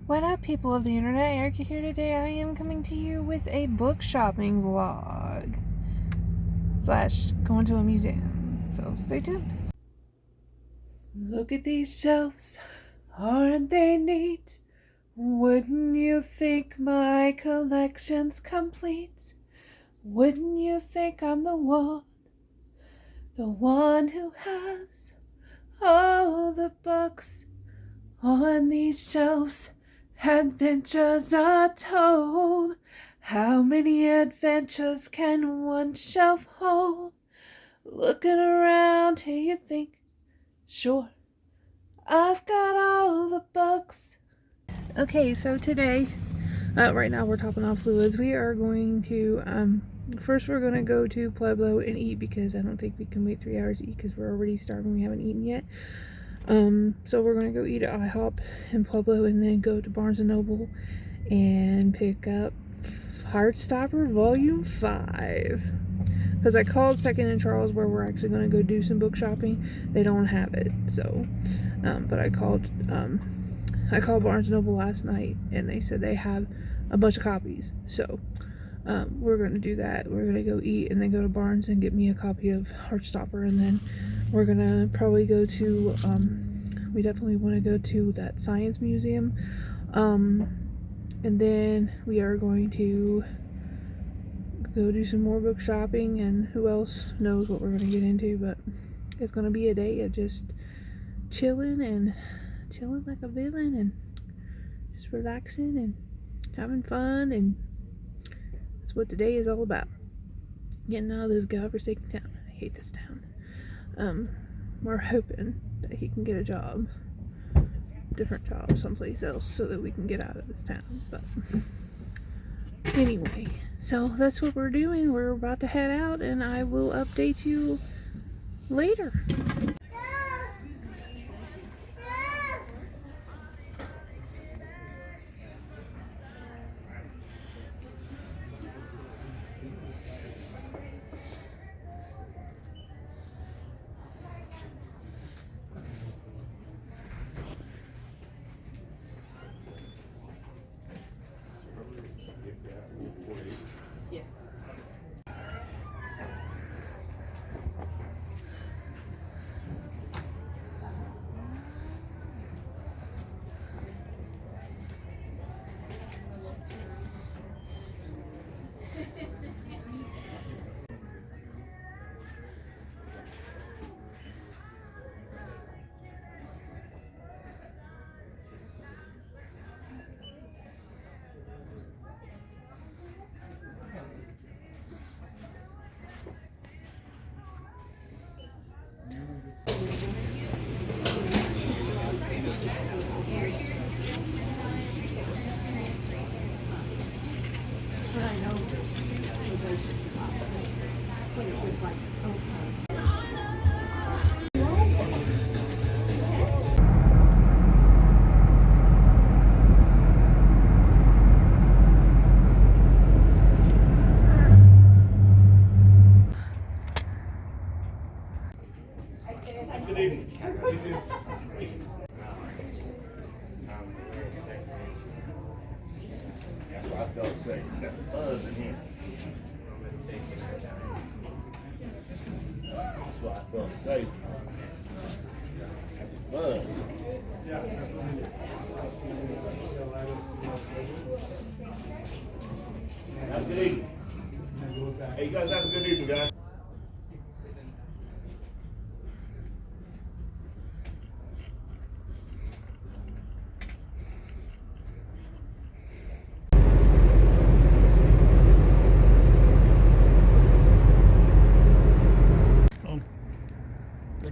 What up, people of the internet? Erica here today. I am coming to you with a book shopping vlog / going to a museum. So stay tuned. Look at these shelves. Aren't they neat? Wouldn't you think my collection's complete? Wouldn't you think I'm the one who has all the books on these shelves? Adventures are told. How many adventures can one shelf hold? Looking around here you think, sure, I've got all the books. Okay, so today, right now we're topping off fluids. We are going to, first we're going to go to Pueblo and eat because I don't think we can wait 3 hours to eat because we're already starving. We haven't eaten yet. So we're gonna go eat at IHOP in Pueblo and then go to Barnes & Noble and pick up Heartstopper Volume 5. Because I called Second and Charles where we're actually gonna go do some book shopping. They don't have it, so, but I called Barnes & Noble last night and they said they have a bunch of copies. So, we're gonna do that. We're gonna go eat and then go to Barnes and get me a copy of Heartstopper, and then we're gonna probably go to, we definitely want to go to that science museum, and then we are going to go do some more book shopping, and who else knows what we're gonna get into, but it's gonna be a day of just chilling like a villain and just relaxing and having fun, and that's what today is all about. Getting out of this godforsaken town. I hate this town. We're hoping that he can get a job, different job someplace else, so that we can get out of this town. But anyway, so that's what we're doing. We're about to head out, and I will update you later. That's what I felt safe. Got the buzz in here. That's what I felt safe. Got the buzz. Have a good evening. Hey, you guys have a good evening, guys.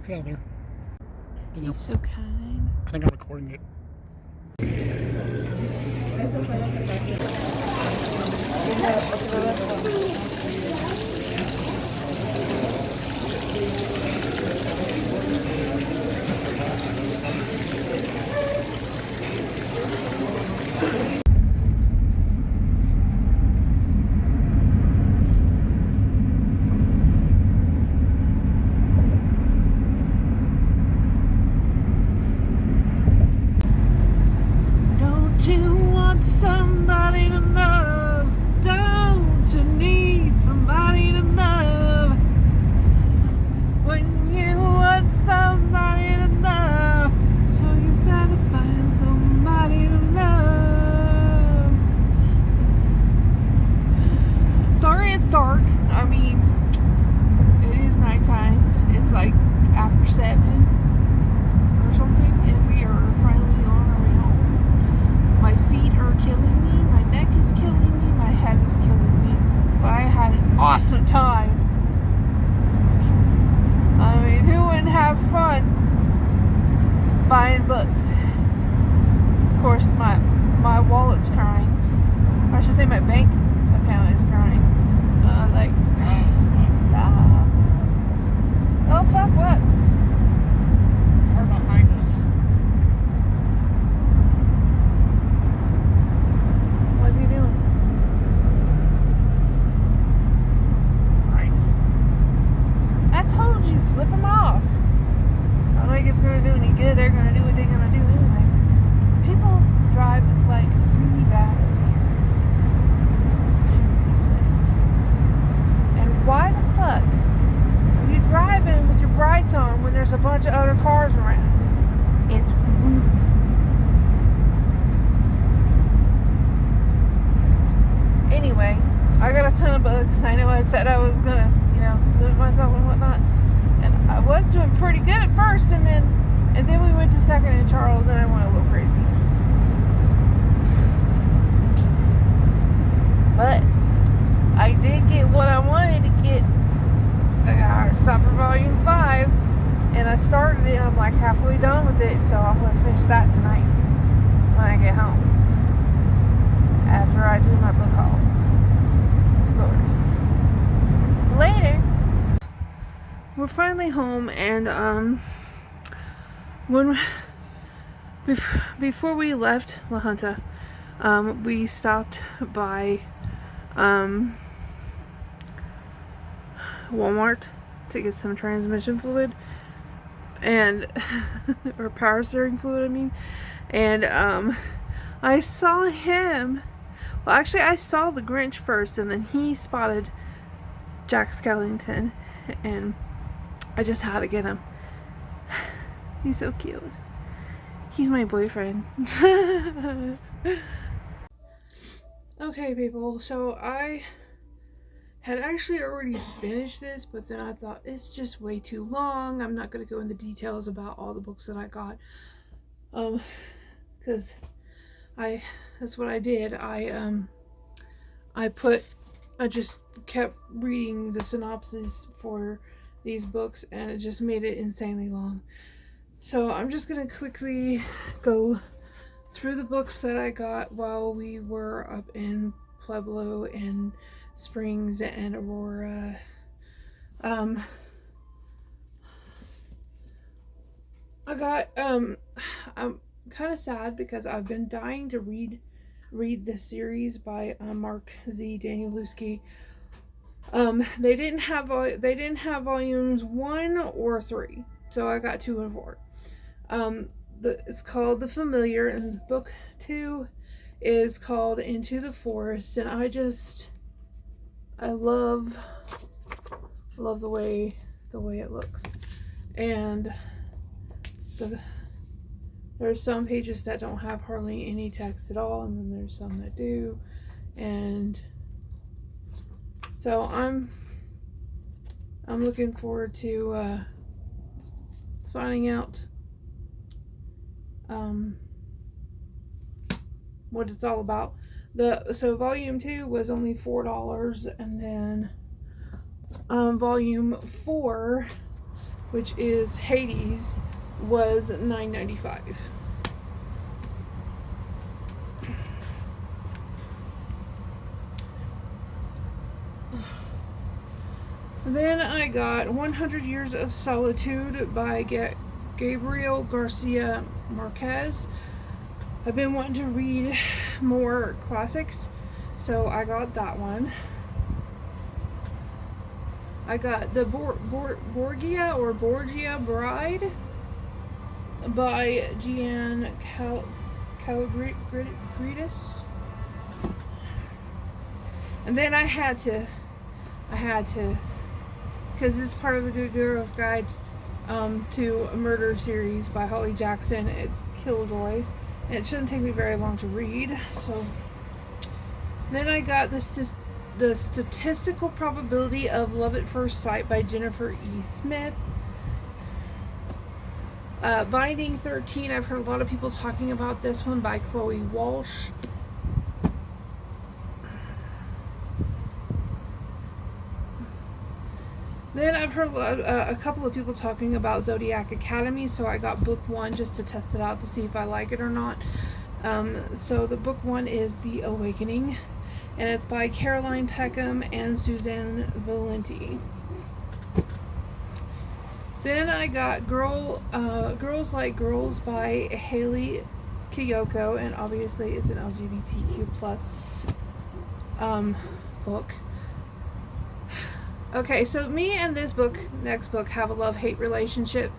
Get out there. You're so kind. I think I'm recording it. Don't you want somebody to love? Don't you need somebody to love? When you want somebody to love, so you better find somebody to love. Sorry it's dark. I mean, it is nighttime. It's like after 7 or something, and we are finally on our way home. My feet are killing me, my neck is killing me, my head is killing me. But I had an awesome time. I mean, who wouldn't have fun buying books? Of course, my wallet's crying. Or I should say my bank account is crying. Like, stop. Oh, fuck, what? Car behind us. What's he doing? Right. I told you, flip him off. I don't think it's gonna do any good. They're gonna do what they're gonna do anyway. People drive like really bad over here. Seriously. And why the fuck are you driving with your brights on when there's a bunch of other cars around? It's rude. Anyway, I got a ton of books. I know I said I was gonna, limit myself and whatnot, and I was doing pretty good at first, and then we went to Second and Charles, and I went a little crazy. But I did get what I wanted to get. I got Stopper Volume 5, and I started it. I'm like halfway done with it, so I'm gonna finish that tonight when I get home. After I do my book haul, of course. Later. We're finally home, and before we left La Junta, we stopped by Walmart to get some transmission fluid and or power steering fluid, I mean. And I saw him. Well, actually, I saw the Grinch first, and then he spotted Jack Skellington, and I just had to get him. He's so cute. He's my boyfriend. Okay, people, so I had actually already finished this, but then I thought it's just way too long. I'm not going to go into details about all the books that I got. Because that's what I did. I just kept reading the synopsis for these books, and it just made it insanely long. So I'm just gonna quickly go through the books that I got while we were up in Pueblo and Springs and Aurora. I got I'm kind of sad because I've been dying to read this series by Mark Z. Danielewski. They didn't have volumes 1 or 3, so I got 2 and 4. It's called The Familiar, and book 2 is called Into the Forest, and I love the way it looks, and there's some pages that don't have hardly any text at all, and then there's some that do, and so I'm looking forward to finding out what it's all about. So volume 2 was only $4, and then volume 4, which is Hades, was $9.95. Then I got 100 Years of Solitude by Gabriel Garcia Marquez. I've been wanting to read more classics, so I got that one. I got the Borgia Bride by Gian Calogridis. And then I had to, because it's part of the Good Girls Guide to a Murder series by Holly Jackson. It's Killjoy. And it shouldn't take me very long to read. So then I got this the Statistical Probability of Love at First Sight by Jennifer E. Smith. Binding 13, I've heard a lot of people talking about this one by Chloe Walsh. Then I've heard a couple of people talking about Zodiac Academy, so I got book 1 just to test it out to see if I like it or not. So the book 1 is The Awakening, and it's by Caroline Peckham and Suzanne Valenti. Then I got Girls Like Girls by Haley Kiyoko, and obviously it's an LGBTQ plus book. Okay, so me and this book, next book, have a love-hate relationship.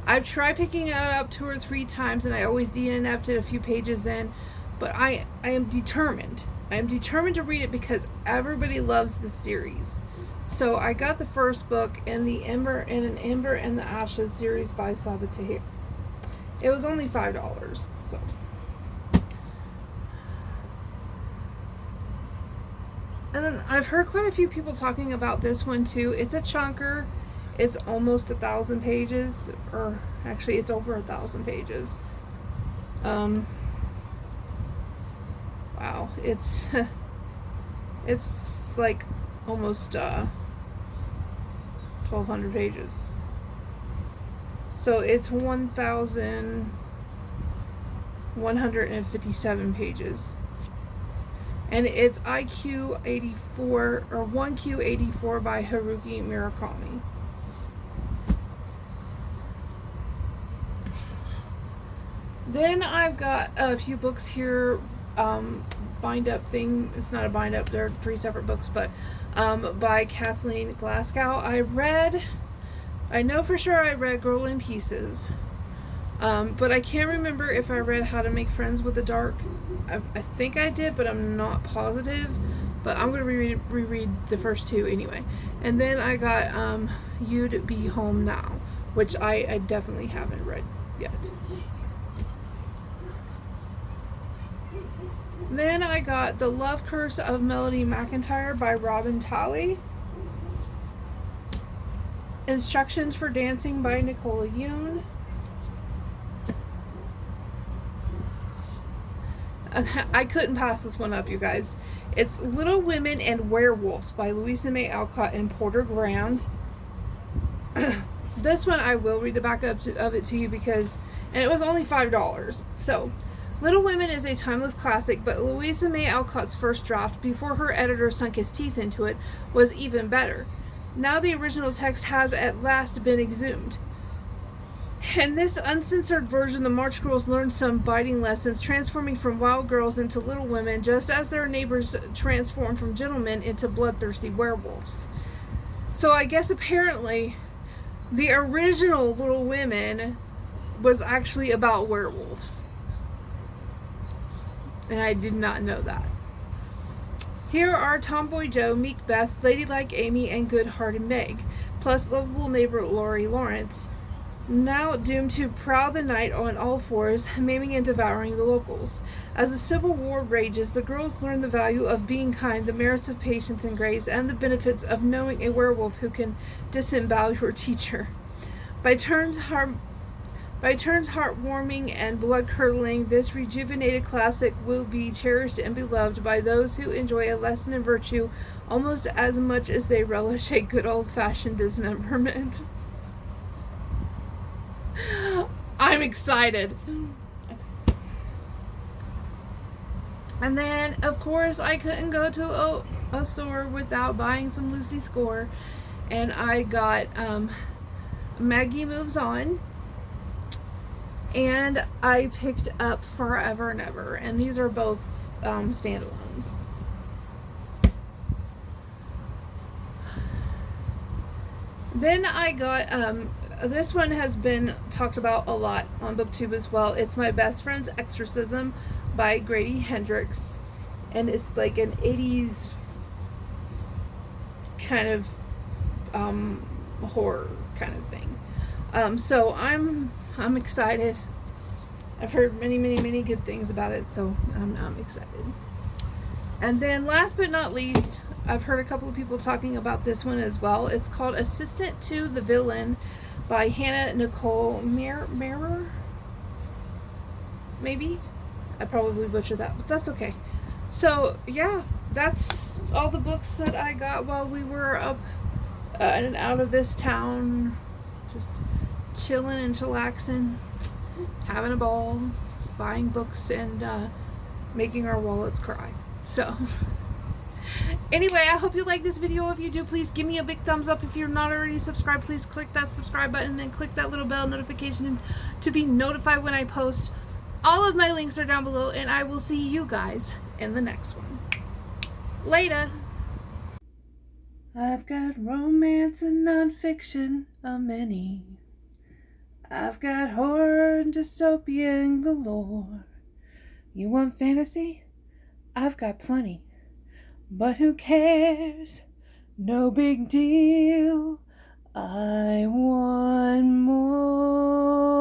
I've tried picking it up 2 or 3 times, and I always DNF'd it a few pages in, but I am determined. I am determined to read it because everybody loves the series. So I got the first book in the Ember and the Ashes series by Sabaa Tahir. It was only $5, so. And then I've heard quite a few people talking about this one too. It's a chunker. It's almost 1,000 pages, or actually it's over 1,000 pages. Wow, it's like almost 1,200 pages. So it's 1,157 pages. And it's IQ 84 or 1Q 84 by Haruki Murakami. Then I've got a few books here, bind up thing. It's not a bind up, they're 3 separate books, but by Kathleen Glasgow. I know for sure I read Girl in Pieces, but I can't remember if I read How to Make Friends with the Dark. I think I did, but I'm not positive. But I'm going to reread the first 2 anyway. And then I got You'd Be Home Now, which I definitely haven't read yet. Then I got The Love Curse of Melody McIntyre by Robin Talley. Instructions for Dancing by Nicola Yoon. I couldn't pass this one up, you guys. It's Little Women and Werewolves by Louisa May Alcott and Porter Grant. This one I will read the back of it to you because, and it was only $5. So, Little Women is a timeless classic, but Louisa May Alcott's first draft, before her editor sunk his teeth into it, was even better. Now the original text has at last been exhumed. In this uncensored version, the March Girls learn some biting lessons, transforming from wild girls into little women, just as their neighbors transform from gentlemen into bloodthirsty werewolves. So I guess apparently the original Little Women was actually about werewolves. And I did not know that. Here are Tomboy Joe, Meek Beth, Ladylike Amy, and Good-Hearted Meg, plus lovable neighbor Lori Lawrence, now doomed to prowl the night on all fours, maiming and devouring the locals. As the Civil War rages, the girls learn the value of being kind, the merits of patience and grace, and the benefits of knowing a werewolf who can disembowel your teacher. By turns heartwarming and blood-curdling, this rejuvenated classic will be cherished and beloved by those who enjoy a lesson in virtue almost as much as they relish a good old-fashioned dismemberment. I'm excited. And then, of course, I couldn't go to a store without buying some Lucy Score. And I got Maggie Moves On. And I picked up Forever and Ever. And these are both standalones. Then I got, this one has been talked about a lot on BookTube as well. It's My Best Friend's Exorcism by Grady Hendrix. and it's like an 80s kind of horror kind of thing. So I'm excited. I've heard many good things about it, so I'm excited. And then last but not least, I've heard a couple of people talking about this one as well. It's called Assistant to the Villain by Hannah Nicole Mirror. Maybe? I probably butchered that, but that's okay. So, yeah, that's all the books that I got while we were up and out of this town. Just chilling and chillaxing, having a ball, buying books, and making our wallets cry. So, anyway, I hope you like this video. If you do, please give me a big thumbs up. If you're not already subscribed, please click that subscribe button and then click that little bell notification to be notified when I post. All of my links are down below, and I will see you guys in the next one. Later. I've got romance and nonfiction, a many. I've got horror and dystopian galore. You want fantasy? I've got plenty. But who cares? No big deal. I want more.